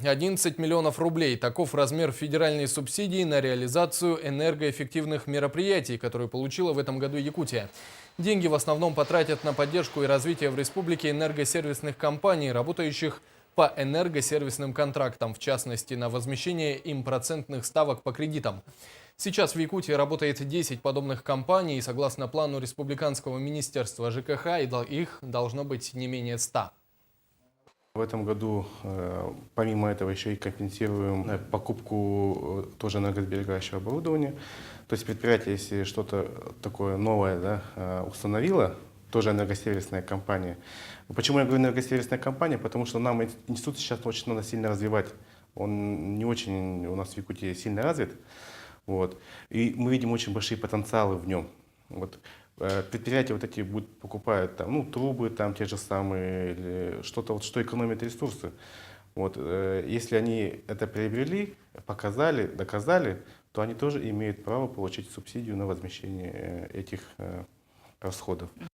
11 миллионов рублей. Таков размер федеральной субсидии на реализацию энергоэффективных мероприятий, которые получила в этом году Якутия. Деньги в основном потратят на поддержку и развитие в республике энергосервисных компаний, работающих по энергосервисным контрактам, в частности, на возмещение им процентных ставок по кредитам. Сейчас в Якутии работает 10 подобных компаний, и согласно плану Республиканского министерства ЖКХ, их должно быть не менее 100. В этом году, помимо этого, еще и компенсируем покупку тоже энергосберегающего оборудования. То есть предприятие, если что-то такое новое установило, тоже энергосервисная компания. Почему я говорю энергосервисная компания? Потому что нам институт сейчас очень надо сильно развивать. Он не очень у нас в Якутии сильно развит. Вот. И мы видим очень большие потенциалы в нем. Вот. Предприятия вот эти будут покупают там, ну, трубы там те же самые, или что-то, вот, что экономит ресурсы. Вот. Если они это приобрели, показали, доказали, то они тоже имеют право получить субсидию на возмещение этих расходов.